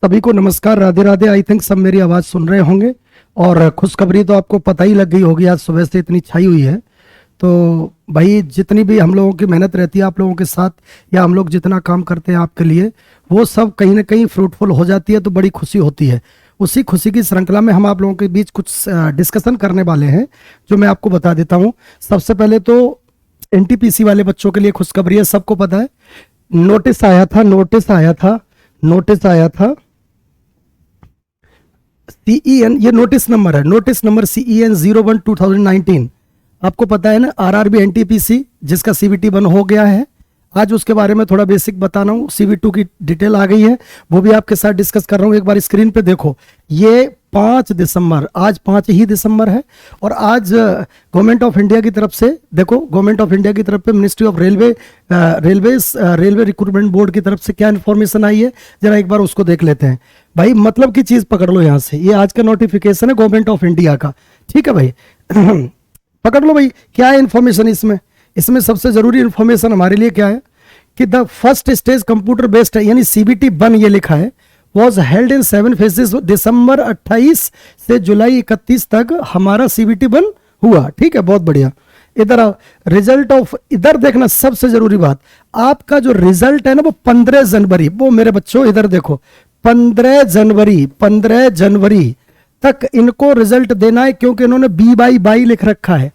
सभी को नमस्कार, राधे राधे। आई थिंक सब मेरी आवाज़ सुन रहे होंगे। और खुशखबरी तो आपको पता ही लग गई होगी, आज सुबह से इतनी छाई हुई है। तो भाई जितनी भी हम लोगों की मेहनत रहती है आप लोगों के साथ, या हम लोग जितना काम करते हैं आपके लिए, वो सब कहीं ना कहीं फ्रूटफुल हो जाती है, तो बड़ी खुशी होती है। उसी खुशी की श्रृंखला में हम आप लोगों के बीच कुछ डिस्कशन करने वाले हैं, जो मैं आपको बता देता हूँ। सबसे पहले तो एनटीपीसी वाले बच्चों के लिए खुशखबरी है, सबको पता है। नोटिस आया था CEN, ये नोटिस नंबर है, नोटिस नंबर CEN 01/2019। आपको पता है ना, RRB NTPC जिसका CBT 1 हो गया है। आज उसके बारे में थोड़ा बेसिक बताना हूँ। CB2 की डिटेल आ गई है, वो भी आपके साथ डिस्कस कर रहा हूँ। एक बार स्क्रीन पे देखो, ये 5 दिसंबर, आज 5 ही दिसंबर है। और आज गवर्नमेंट ऑफ इंडिया की तरफ से, देखो गवर्नमेंट ऑफ इंडिया की तरफ पे ministry of railway recruitment board की तरफ से क्या इन्फॉर्मेशन आई है, जरा एक बार उसको देख लेते हैं। भाई मतलब की चीज पकड़ लो यहाँ से, ये आज का नोटिफिकेशन है गवर्नमेंट ऑफ इंडिया का, ठीक है भाई। पकड़ लो भाई, क्या है इन्फॉर्मेशन इसमें। इसमें सबसे जरूरी इन्फॉर्मेशन हमारे लिए क्या है कि the first stage computer based है, यानी CBT 1 ये लिखा है, वॉज हेल्ड इन 7 फेजेस। दिसंबर 28 से जुलाई 31 तक हमारा CBT 1 हुआ, ठीक है, बहुत बढ़िया। इधर रिजल्ट ऑफ, इधर देखना सबसे जरूरी बात, आपका जो रिजल्ट है ना वो 15 जनवरी, वो मेरे बच्चों इधर देखो, 15 जनवरी तक इनको रिजल्ट देना है, क्योंकि इन्होंने बाई लिख रखा है,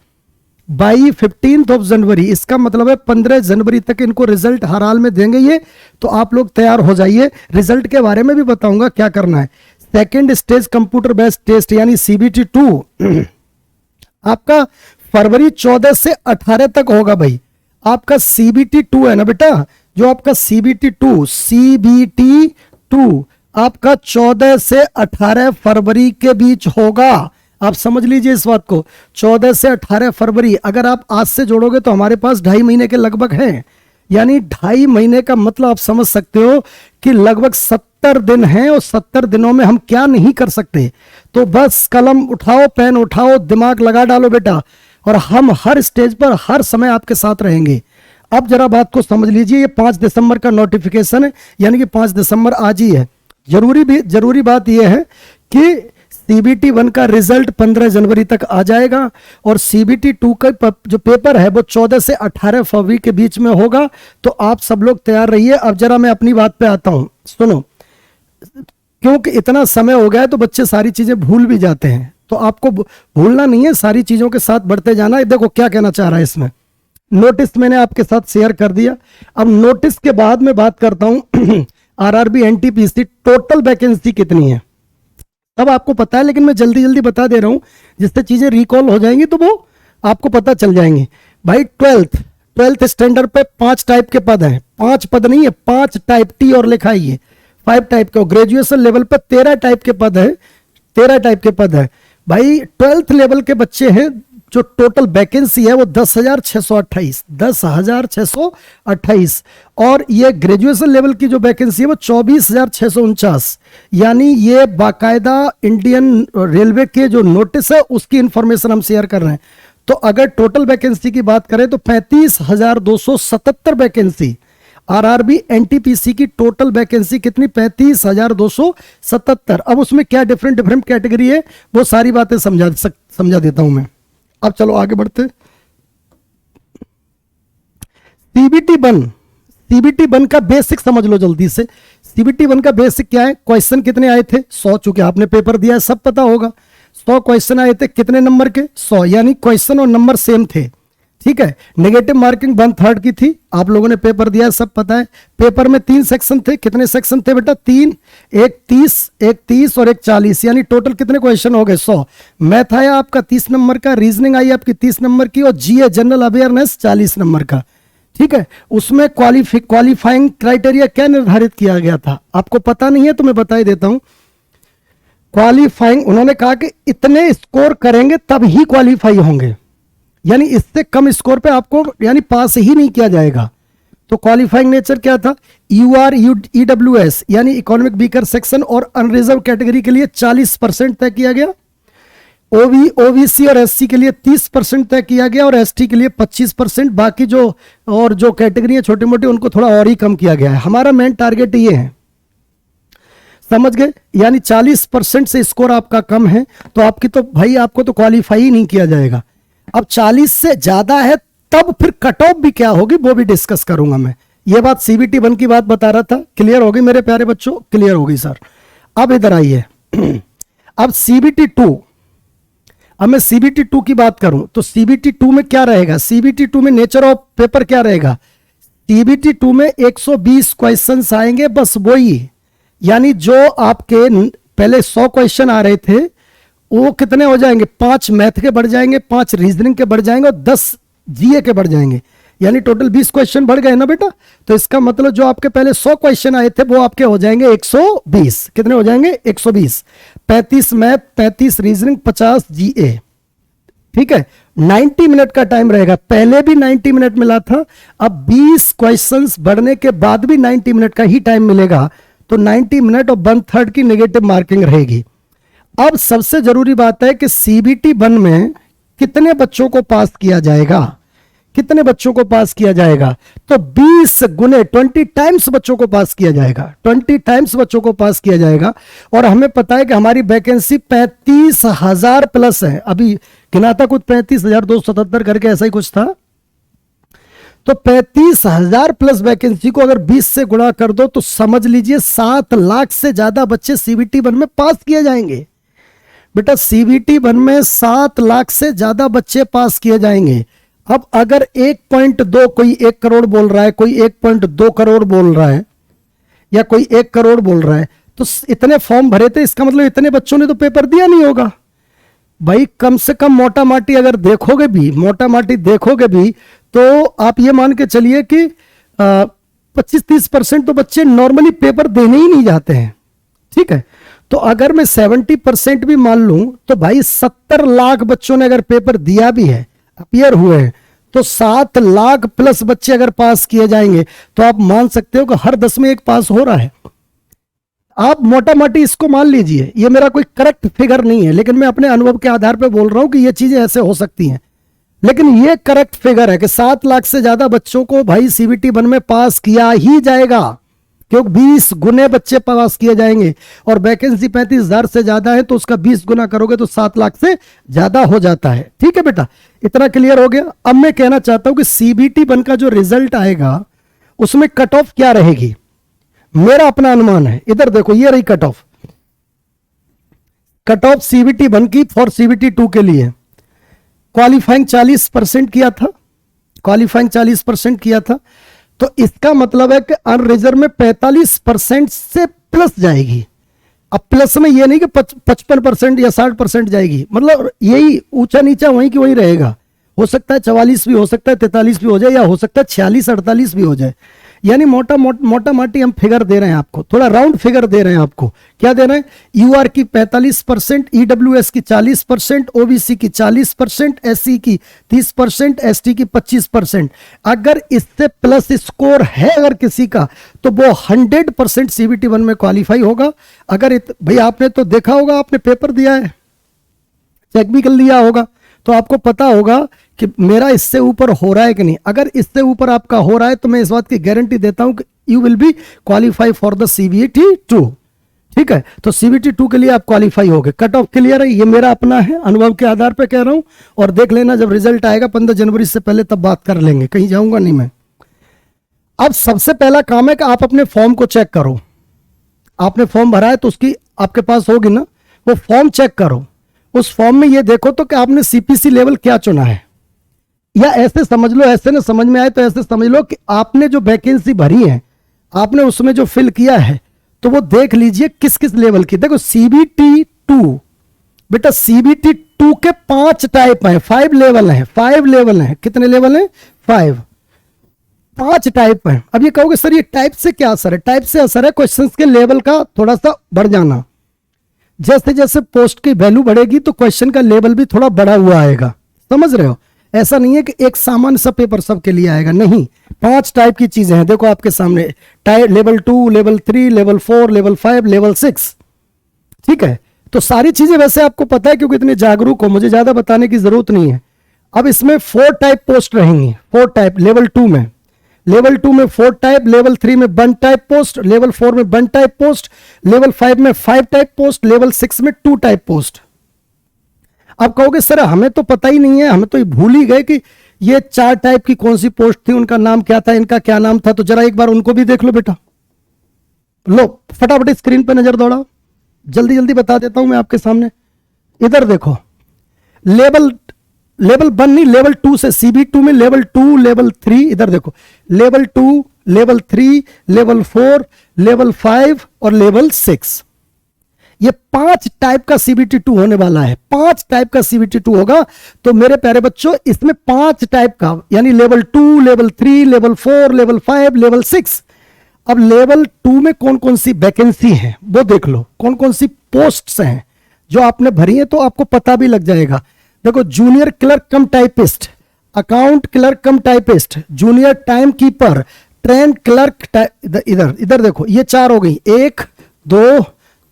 बाई 15 जनवरी। इसका मतलब है 15 जनवरी तक इनको रिजल्ट हर हाल में देंगे ये। तो आप लोग तैयार हो जाइए। रिजल्ट के बारे में भी बताऊंगा क्या करना है। Second stage computer based test यानी CBT 2 आपका फरवरी 14 से 18 तक होगा भाई। आपका CBT 2 है ना बेटा, जो आपका CBT 2 आपका 14 से 18 फरवरी के बीच होगा। आप समझ लीजिए इस बात को, 14 से 18 फरवरी। अगर आप आज से जोड़ोगे तो हमारे पास 2.5 महीने के लगभग हैं, यानी 2.5 महीने का मतलब आप समझ सकते हो कि लगभग 70 दिन हैं, और 70 दिनों में हम क्या नहीं कर सकते। तो बस कलम उठाओ, पेन उठाओ, दिमाग लगा डालो बेटा, और हम हर स्टेज पर हर समय आपके साथ रहेंगे। अब जरा बात को समझ लीजिए, ये 5 दिसंबर का नोटिफिकेशन है, यानी कि 5 दिसंबर आज ही है। जरूरी बात यह है कि CBT 1 का रिजल्ट 15 जनवरी तक आ जाएगा, और CBT 2 का जो पेपर है वो 14 से 18 फरवरी के बीच में होगा। तो आप सब लोग तैयार रहिए। अब जरा मैं अपनी बात पे आता हूं, सुनो, क्योंकि इतना समय हो गया है तो बच्चे सारी चीजें भूल भी जाते हैं, तो आपको भूलना नहीं है, सारी चीजों के साथ बढ़ते जाना है। देखो क्या कहना चाह रहा है इसमें। नोटिस मैंने आपके साथ शेयर कर दिया। अब नोटिस के बाद में बात करता हूं RRB NTPC टोटल वैकेंसी कितनी है, अब आपको पता है, लेकिन मैं जल्दी बता दे रहा हूं, जिससे चीजें रिकॉल हो जाएंगी तो वो आपको पता चल जाएंगी। भाई 12th स्टैंडर्ड पे 5 टाइप के पद हैं, 5 पद नहीं है, 5 टाइप, T और लिखा है ये 5 टाइप के। ग्रेजुएशन लेवल पे 13 टाइप के पद है, 13 टाइप के पद है भाई। 12th लेवल के बच्चे हैं, जो टोटल वैकेंसी है वो 10,628, और ये ग्रेजुएशन लेवल की जो वैकेंसी है वो 24,649। यानी ये बाकायदा इंडियन रेलवे के जो नोटिस है उसकी इंफॉर्मेशन हम शेयर कर रहे हैं। तो अगर टोटल वैकेंसी की बात करें तो 35,277 वैकेंसी। RRB NTPC की टोटल वैकेंसी कितनी, 35,277। अब उसमें क्या डिफरेंट कैटेगरी है वो सारी बातें समझा देता हूं मैं। अब चलो आगे बढ़ते। CBT 1 का बेसिक समझ लो जल्दी से। CBT 1 का बेसिक क्या है, क्वेश्चन कितने आए थे 100, चूंकि आपने पेपर दिया है सब पता होगा। 100 क्वेश्चन आए थे, कितने नंबर के 100, यानी क्वेश्चन और नंबर सेम थे, ठीक है। नेगेटिव मार्किंग 1/3 की थी, आप लोगों ने पेपर दिया है सब पता है। पेपर में 3 सेक्शन थे, कितने सेक्शन थे बेटा, 3, एक 30 और एक 40, यानी टोटल कितने क्वेश्चन हो गए 100। मैथ आया आपका 30 नंबर का, रीजनिंग आई आपकी 30 नंबर की, और GA जनरल अवेयरनेस 40 नंबर का, ठीक है। उसमें क्वालिफाइंग क्राइटेरिया क्या निर्धारित किया गया था, आपको पता नहीं है तो मैं बता ही देता हूं। क्वालिफाइंग, उन्होंने कहा कि इतने स्कोर करेंगे तब ही क्वालिफाई होंगे, यानी इससे कम स्कोर पे आपको यानी पास ही नहीं किया जाएगा। तो क्वालिफाइंग नेचर क्या था, UR EWS यानी इकोनॉमिक वीकर सेक्शन और अनरिजर्व कैटेगरी के लिए 40% तय किया गया, OBC और SC के लिए 30% तय किया गया, और ST के लिए 25%। बाकी जो कैटेगरी है छोटी मोटी उनको थोड़ा और ही कम किया गया है। हमारा मेन टारगेट ये है, समझ गए? यानी 40% से स्कोर आपका कम है तो आपकी तो भाई आपको तो क्वालिफाई ही नहीं किया जाएगा। अब 40 से ज्यादा है तब फिर कट ऑफ भी क्या होगी वो भी डिस्कस करूंगा मैं। ये बात CBT 1 की बात बता रहा था, क्लियर होगी मेरे प्यारे बच्चों? क्लियर होगी सर। अब इधर आइए अब CBT 2, अब मैं CBT 2 की बात करूं तो CBT 2 में क्या रहेगा? CBT 2 में नेचर ऑफ पेपर क्या रहेगा? CBT 2 में 120 क्वेश्चंस आएंगे, बस वही, यानी जो आपके पहले 100 क्वेश्चन आ रहे थे वो कितने हो जाएंगे? 5 मैथ के बढ़ जाएंगे, 5 रीजनिंग के बढ़ जाएंगे और 10 GA के बढ़ जाएंगे, यानी टोटल 20 क्वेश्चन बढ़ गए ना बेटा। तो इसका मतलब जो आपके पहले 100 क्वेश्चन आए थे वो आपके हो जाएंगे 120। कितने हो जाएंगे? 120। 35 मैथ, 35 रीजनिंग, 50 GA। ठीक है, 90 मिनट का टाइम रहेगा। पहले भी 90 मिनट मिला था, अब 20 क्वेश्चंस बढ़ने के बाद भी 90 मिनट का ही टाइम मिलेगा, तो 90 मिनट और 1/3 की नेगेटिव मार्किंग रहेगी। अब सबसे जरूरी बात है कि CBT 1 में कितने बच्चों को पास किया जाएगा? कितने बच्चों को पास किया जाएगा? तो 20 गुने 20 टाइम्स बच्चों को पास किया जाएगा, 20 टाइम्स बच्चों को पास किया जाएगा। और हमें पता है कि हमारी वैकेंसी 35,000 प्लस है, अभी गिना था कुछ 35,277 करके ऐसा ही कुछ था। तो 35,000 प्लस वैकेंसी को अगर 20 से गुणा कर दो तो समझ लीजिए 7 लाख से ज्यादा बच्चे CBT 1 में पास किए जाएंगे। बेटा CBT 1 में 7 लाख से ज्यादा बच्चे पास किए जाएंगे। अब अगर 1.2 कोई 1 करोड़ बोल रहा है, कोई 1.2 करोड़ बोल रहा है, या कोई 1 करोड़ बोल रहा है, तो इतने फॉर्म भरे थे, इसका मतलब इतने बच्चों ने तो पेपर दिया नहीं होगा भाई। कम से कम मोटा माटी अगर देखोगे भी, मोटा माटी देखोगे भी, तो आप ये मान के चलिए कि 25-30% तो बच्चे नॉर्मली पेपर देने ही नहीं जाते हैं। ठीक है, तो अगर मैं 70% भी मान लूं तो भाई 70 लाख बच्चों ने अगर पेपर दिया भी है, अपियर हुए हैं, तो 7 लाख प्लस बच्चे अगर पास किए जाएंगे तो आप मान सकते हो कि हर 10 में एक पास हो रहा है। आप मोटा मोटी इसको मान लीजिए, ये मेरा कोई करेक्ट फिगर नहीं है, लेकिन मैं अपने अनुभव के आधार पर बोल रहा हूं कि ये चीजें ऐसे हो सकती हैं। लेकिन ये करेक्ट फिगर है कि 7 लाख से ज्यादा बच्चों को भाई CBT 1 में पास किया ही जाएगा, क्योंकि 20 गुने बच्चे पास किए जाएंगे और वैकेंसी 35,000 से ज्यादा है तो उसका 20 गुना करोगे तो 7 लाख से ज्यादा हो जाता है। ठीक है बेटा, इतना क्लियर हो गया। अब मैं कहना चाहता हूं कि CBT 1 का जो रिजल्ट आएगा उसमें कट ऑफ क्या रहेगी, मेरा अपना अनुमान है। इधर देखो, ये रही cut off. Cut off CBT 1 की फॉर CBT 2 के लिए क्वालिफाइंग 40% किया था, क्वालिफाइंग 40% किया था, तो इसका मतलब है कि अनरिजर्व में 45% से प्लस जाएगी। अब प्लस में ये नहीं कि 55% या 60% जाएगी, मतलब यही ऊंचा नीचा वहीं की वहीं रहेगा। हो सकता है 44 भी हो सकता है, 43 भी हो जाए, या हो सकता है 46-48 भी हो जाए। यानी मोटा माटी हम फिगर दे रहे हैं आपको, थोड़ा राउंड फिगर दे रहे हैं आपको। क्या दे रहे हैं? UR की 45%, EWS की 40%, OBC की 40%, SC की 30%, ST की 25%। अगर इससे प्लस स्कोर है अगर किसी का तो वो 100% CBT 1 में क्वालिफाई होगा। अगर भाई आपने तो देखा होगा, आपने पेपर दिया है, चेक भी कर लिया होगा, तो आपको पता होगा कि मेरा इससे ऊपर हो रहा है कि नहीं। अगर इससे ऊपर आपका हो रहा है तो मैं इस बात की गारंटी देता हूं कि you will be qualify for the CBT 2। ठीक है, तो CBT 2 के लिए आप क्वालिफाई हो गए। कट ऑफ क्लियर है, ये मेरा अपना है, अनुभव के आधार पे कह रहा हूं। और देख लेना जब रिजल्ट आएगा 15 जनवरी से पहले, तब बात कर लेंगे, कहीं जाऊंगा नहीं मैं। अब सबसे पहला काम है कि आप अपने फॉर्म को चेक करो। आपने फॉर्म भरा है तो उसकी आपके पास होगी ना, वो फॉर्म चेक करो। उस फॉर्म में ये देखो तो कि आपने CPC लेवल क्या चुना है, या ऐसे समझ लो, ऐसे ना समझ में आए तो ऐसे समझ लो कि आपने जो वैकेंसी भरी है, आपने उसमें जो फिल किया है, तो वो देख लीजिए किस किस लेवल की। देखो CBT 2, बेटा CBT 2 के 5 टाइप हैं, 5 लेवल हैं, 5 लेवल हैं। कितने लेवल हैं? 5 टाइप हैं। अब ये कहोगे सर ये टाइप से क्या असर है? टाइप से असर है क्वेश्चंस के लेवल का थोड़ा सा बढ़ जाना। जैसे जैसे पोस्ट की वैल्यू बढ़ेगी तो क्वेश्चन का लेवल भी थोड़ा बढ़ा हुआ आएगा, समझ रहे हो? ऐसा नहीं है कि एक सामान्य सा पेपर सबके लिए आएगा, नहीं। 5 टाइप की चीजें हैं, देखो आपके सामने, level 2, level 3, level 4, level 5, level 6। ठीक है, तो सारी चीजें वैसे आपको पता है क्योंकि इतने जागरूक हो, मुझे ज्यादा बताने की जरूरत नहीं है। अब इसमें 4 टाइप पोस्ट रहेंगी, 4 टाइप लेवल 2 में। लेवल 2 में 4 टाइप, लेवल 3 में 1 टाइप पोस्ट, लेवल 4 में 1 टाइप पोस्ट, लेवल 5 में 5 टाइप पोस्ट, लेवल 6 में 2 टाइप पोस्ट। आप कहोगे सर हमें तो पता ही नहीं है, हमें तो भूल ही गए कि ये 4 टाइप की कौन सी पोस्ट थी, उनका नाम क्या था, इनका क्या नाम था। तो जरा एक बार उनको भी देख लो बेटा। लो फटाफट स्क्रीन पर नजर दौड़ाओ, जल्दी जल्दी बता देता हूं मैं आपके सामने। इधर देखो, लेवल 1 नहीं, लेवल 2 से CB2 में लेवल 2, लेवल 3, इधर देखो लेवल 2, लेवल 3, लेवल 4, लेवल 5 और लेवल 6। ये 5 टाइप का CBT2 होने वाला है, 5 टाइप का CBT2 होगा। तो मेरे प्यारे बच्चों इसमें 5 टाइप का, यानी level 2, level 3, level 4, level 5, level 6। अब लेवल 2 में कौन कौन सी वैकेंसी है वो देख लो, कौन कौन सी पोस्ट्स हैं जो आपने भरी है, तो आपको पता भी लग जाएगा। देखो, जूनियर क्लर्क कम टाइपिस्ट, अकाउंट क्लर्क कम typist, junior time keeper, train clerk, इधर इधर देखो, ये 4 हो गई, 1 2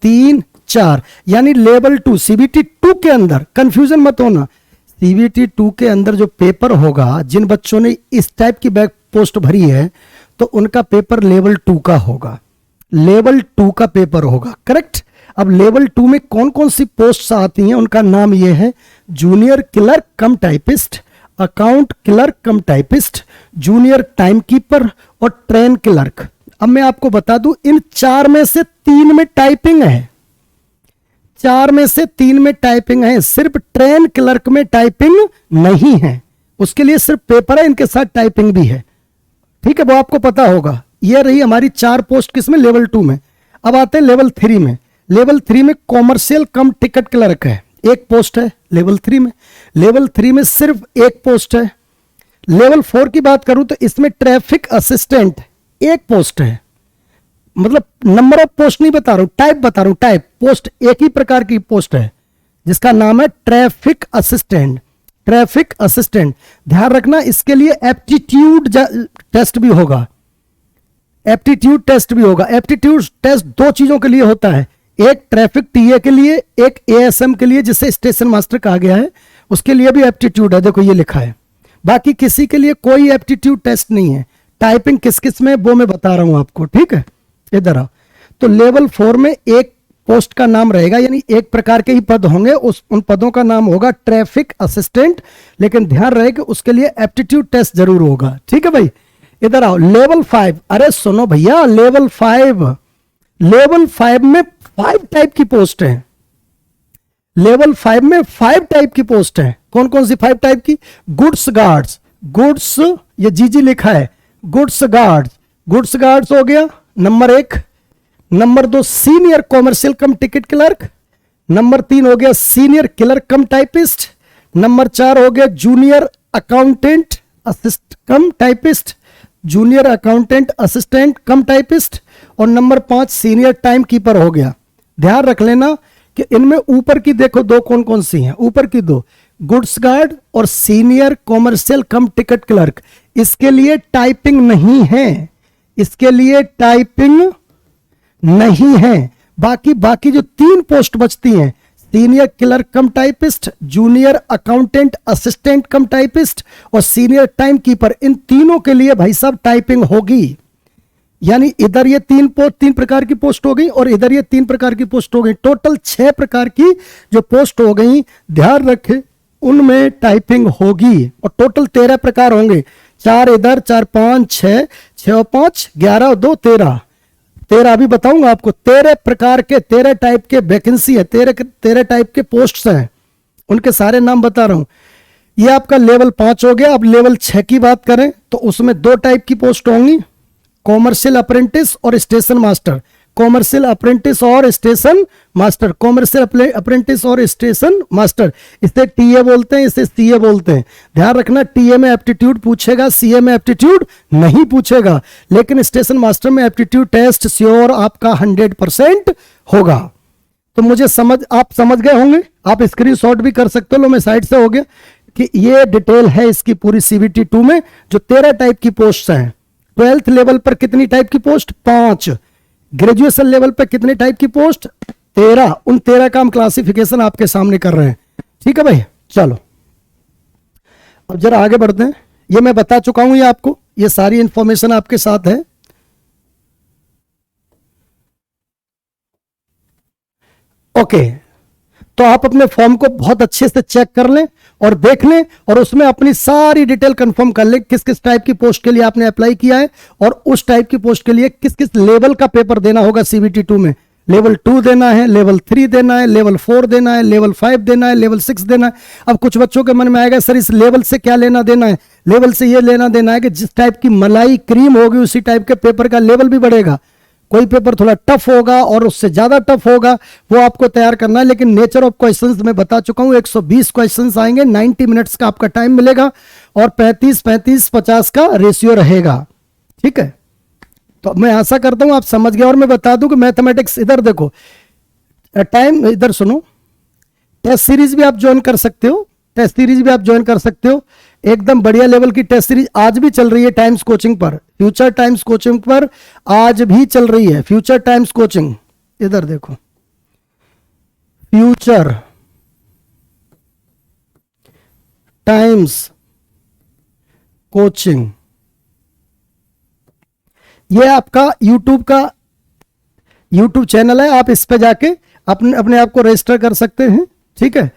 3 4। यानी लेवल 2 CBT2 के अंदर, कंफ्यूजन मत होना, CBT2 के अंदर जो पेपर होगा, जिन बच्चों ने इस टाइप की बैक पोस्ट भरी है तो उनका पेपर लेवल 2 का होगा, लेवल 2 का पेपर होगा, करेक्ट। अब लेवल 2 में कौन कौन सी पोस्ट्स आती हैं, उनका नाम ये है, जूनियर क्लर्क कम टाइपिस्ट, अकाउंट क्लर्क कम टाइपिस्ट, जूनियर टाइम कीपर और ट्रेन क्लर्क। अब मैं आपको बता दूं, इन 4 में से 3 में टाइपिंग है, 4 में से 3 में टाइपिंग है, सिर्फ ट्रेन क्लर्क में टाइपिंग नहीं है, उसके लिए सिर्फ पेपर है, इनके साथ टाइपिंग भी है, ठीक है, वो आपको पता होगा। ये रही हमारी 4 पोस्ट किसमें, लेवल 2 में। अब आते हैं लेवल 3 में। लेवल 3 में कॉमर्शियल कम टिकट क्लर्क है, 1 पोस्ट है लेवल 3 में। लेवल 3 में सिर्फ 1 पोस्ट है। लेवल 4 की बात करूं तो इसमें ट्रैफिक असिस्टेंट 1 पोस्ट है, मतलब नंबर ऑफ पोस्ट नहीं बता रहा हूं, टाइप बता रहा हूं, टाइप पोस्ट एक ही प्रकार की पोस्ट है जिसका नाम है ट्रैफिक असिस्टेंट। ट्रैफिक असिस्टेंट, ध्यान रखना, इसके लिए एप्टीट्यूड टेस्ट भी होगा, एप्टीट्यूड टेस्ट भी होगा। एप्टीट्यूड टेस्ट 2 चीजों के लिए होता है, एक ट्रैफिक टीए के लिए, एक ASM के लिए, जिसे स्टेशन मास्टर कहा गया है, उसके लिए भी एप्टीट्यूड है, देखो ये लिखा है। बाकी किसी के लिए कोई एप्टीट्यूड टेस्ट नहीं है। टाइपिंग किस किस में वो मैं बता रहा हूं आपको, ठीक है, इधर आओ। तो लेवल 4 में 1 पोस्ट का नाम रहेगा, यानी एक प्रकार के ही पद होंगे, उन पदों का नाम होगा ट्रैफिक असिस्टेंट, लेकिन ध्यान रहे कि उसके लिए एप्टीट्यूड टेस्ट जरूर होगा, ठीक है भाई। इधर आओ, लेवल 5, अरे सुनो भैया, लेवल 5 में 5 टाइप की पोस्ट है, लेवल 5 में 5 टाइप की पोस्ट है। कौन कौन सी 5 टाइप की, गुड्स गार्ड्स, गुड्स ये जीजी लिखा है, गुड्स गार्ड्स हो गया नंबर 1। नंबर 2 सीनियर कॉमर्शियल कम टिकट क्लर्क, नंबर 3 हो गया सीनियर क्लर्क कम टाइपिस्ट, नंबर 4 हो गया जूनियर अकाउंटेंट असिस्ट कम टाइपिस्ट, जूनियर अकाउंटेंट असिस्टेंट कम टाइपिस्ट, और नंबर 5 सीनियर टाइम कीपर हो गया। ध्यान रख लेना कि इनमें ऊपर की देखो 2 कौन कौन सी हैं, ऊपर की 2 गुड्स गार्ड और सीनियर कॉमर्शियल कम टिकट क्लर्क, इसके लिए टाइपिंग नहीं है, इसके लिए टाइपिंग नहीं है। बाकी जो 3 पोस्ट बचती हैं, सीनियर क्लर्क कम टाइपिस्ट, जूनियर अकाउंटेंट असिस्टेंट कम टाइपिस्ट और सीनियर टाइम कीपर, इन तीनों के लिए भाई साहब टाइपिंग होगी। यानी इधर ये 3 प्रकार की पोस्ट हो गई और इधर ये 3 प्रकार की पोस्ट हो गई, टोटल 6 प्रकार की जो पोस्ट हो गई। ध्यान रखें, उनमें टाइपिंग होगी और टोटल 13 प्रकार होंगे, 4 इधर, 4 5 6, 6 5 11 और 2 13 अभी बताऊंगा आपको। 13 प्रकार के, 13 टाइप के वैकेंसी है, 13 टाइप के पोस्ट्स हैं, उनके सारे नाम बता रहा हूं। ये आपका लेवल 5 हो गया। अब लेवल 6 की बात करें तो उसमें 2 टाइप की पोस्ट होंगी, कॉमर्शियल अप्रेंटिस और स्टेशन मास्टर। कॉमर्शियल अप्रेंटिस और स्टेशन मास्टर, कॉमर्शियल अप्रेंटिस और स्टेशन मास्टर, इसे टीए बोलते हैं, इसे सीए बोलते हैं। ध्यान रखना, टीए में एप्टीट्यूड पूछेगा, सीए में एप्टीट्यूड नहीं पूछेगा, लेकिन स्टेशन मास्टर में एप्टीट्यूड टेस्ट श्योर आपका 100% होगा। तो मुझे आप समझ गए होंगे, आप स्क्रीनशॉट भी कर सकते हो, लो मैं साइड से हो गया कि ये डिटेल है इसकी पूरी CBT2 में, जो 13 टाइप की पोस्ट हैं। 12th लेवल पर कितनी टाइप की पोस्ट, 5। ग्रेजुएशन लेवल पर कितने टाइप की पोस्ट, 13। उन 13 का हम क्लासिफिकेशन आपके सामने कर रहे हैं, ठीक है भाई। चलो अब जरा आगे बढ़ते हैं। ये मैं बता चुका हूं ये आपको, ये सारी इंफॉर्मेशन आपके साथ है। ओके, तो आप अपने फॉर्म को बहुत अच्छे से चेक कर लें और देख लें और उसमें अपनी सारी डिटेल कंफर्म कर लें किस किस टाइप की पोस्ट के लिए आपने अप्लाई किया है और उस टाइप की पोस्ट के लिए किस किस लेवल का पेपर देना होगा CBT 2 में। लेवल 2 देना है, लेवल 3 देना है, लेवल 4 देना है, लेवल 5 देना है, लेवल 6 देना है। अब कुछ बच्चों के मन में आएगा सर इस लेवल से क्या लेना देना है। लेवल से ये लेना देना है कि जिस टाइप की मलाई क्रीम होगी उसी टाइप के पेपर का लेवल भी बढ़ेगा। कोई पेपर थोड़ा टफ होगा और उससे ज्यादा टफ होगा, वो आपको तैयार करना है। लेकिन नेचर ऑफ क्वेश्चंस में बता चुका हूं, 120 क्वेश्चंस आएंगे, 90 मिनट्स का आपका टाइम मिलेगा और 35-35-50 का रेशियो रहेगा। ठीक है, तो मैं आशा करता हूं आप समझ गए। और मैं बता दूं कि मैथमेटिक्स, इधर देखो टाइम, इधर सुनो, टेस्ट सीरीज भी आप ज्वाइन कर सकते हो, टेस्ट सीरीज भी आप ज्वाइन कर सकते हो। एकदम बढ़िया लेवल की टेस्ट सीरीज आज भी चल रही है टाइम्स कोचिंग पर, फ्यूचर टाइम्स कोचिंग पर आज भी चल रही है। फ्यूचर टाइम्स कोचिंग, इधर देखो, फ्यूचर टाइम्स कोचिंग, ये आपका यूट्यूब का यूट्यूब चैनल है। आप इस पे जाके अपने अपने आप को रजिस्टर कर सकते हैं। ठीक है,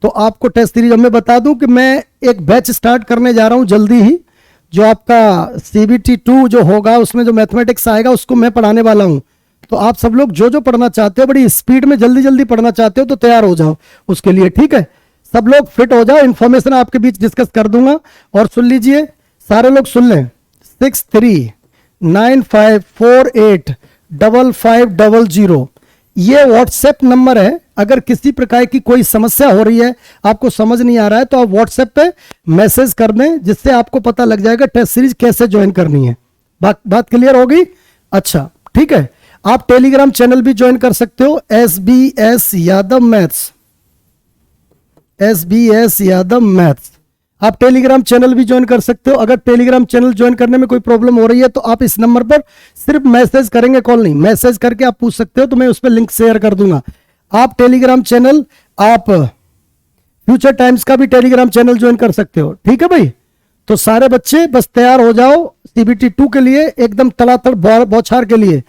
तो आपको टेस्ट सीरीज, मैं बता दूं कि मैं एक बैच स्टार्ट करने जा रहा हूं जल्दी ही, जो आपका CBT 2 जो होगा उसमें जो मैथमेटिक्स आएगा उसको मैं पढ़ाने वाला हूं। तो आप सब लोग जो जो पढ़ना चाहते हो, बड़ी स्पीड में जल्दी जल्दी पढ़ना चाहते हो, तो तैयार हो जाओ उसके लिए। ठीक है, सब लोग फिट हो जाओ, इन्फॉर्मेशन आपके बीच डिस्कस कर दूंगा। और सुन लीजिए, सारे लोग सुन लें, 6395485500 ये व्हाट्सएप नंबर है। अगर किसी प्रकार की कोई समस्या हो रही है, आपको समझ नहीं आ रहा है, तो आप व्हाट्सएप पे मैसेज कर दें, जिससे आपको पता लग जाएगा टेस्ट सीरीज कैसे ज्वाइन करनी है। बात क्लियर हो गई? अच्छा, ठीक है। आप टेलीग्राम चैनल भी ज्वाइन कर सकते हो, SBS Yadav maths, SBS Yadav maths. आप टेलीग्राम चैनल भी ज्वाइन कर सकते हो। अगर टेलीग्राम चैनल ज्वाइन करने में कोई प्रॉब्लम हो रही है तो आप इस नंबर पर सिर्फ मैसेज करेंगे, कॉल नहीं, मैसेज करके आप पूछ सकते हो, तो मैं उस पर लिंक शेयर कर दूंगा। आप टेलीग्राम चैनल, आप फ्यूचर टाइम्स का भी टेलीग्राम चैनल ज्वाइन कर सकते हो। ठीक है भाई, तो सारे बच्चे बस तैयार हो जाओ CBT 2 के लिए, एकदम तड़ातड़ बौछार के लिए।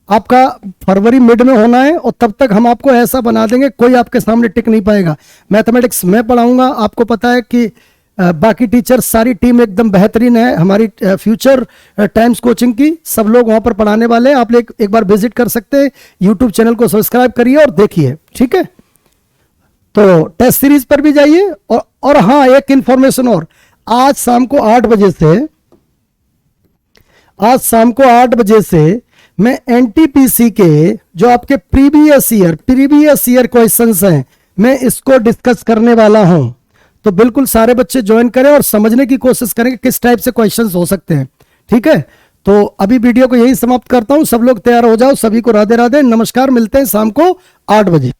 आपका फरवरी मिड में होना है और तब तक हम आपको ऐसा बना देंगे कोई आपके सामने टिक नहीं पाएगा। मैथमेटिक्स मैं पढ़ाऊंगा, आपको पता है कि बाकी टीचर्स, सारी टीम एकदम बेहतरीन है हमारी फ्यूचर टाइम्स कोचिंग की, सब लोग वहां पर पढ़ाने वाले हैं। आप एक बार विजिट कर सकते हैं, यूट्यूब चैनल को सब्सक्राइब करिए और देखिए। ठीक है, तो टेस्ट सीरीज पर भी जाइए। और हाँ, एक इंफॉर्मेशन और, आज शाम को 8 बजे से मैं NTPC के जो आपके प्रीवियस ईयर क्वेश्चंस हैं, मैं इसको डिस्कस करने वाला हूं। तो बिल्कुल सारे बच्चे ज्वाइन करें और समझने की कोशिश करें कि किस टाइप से क्वेश्चंस हो सकते हैं। ठीक है, तो अभी वीडियो को यही समाप्त करता हूं। सब लोग तैयार हो जाओ। सभी को राधे राधे, नमस्कार। मिलते हैं शाम को 8 बजे।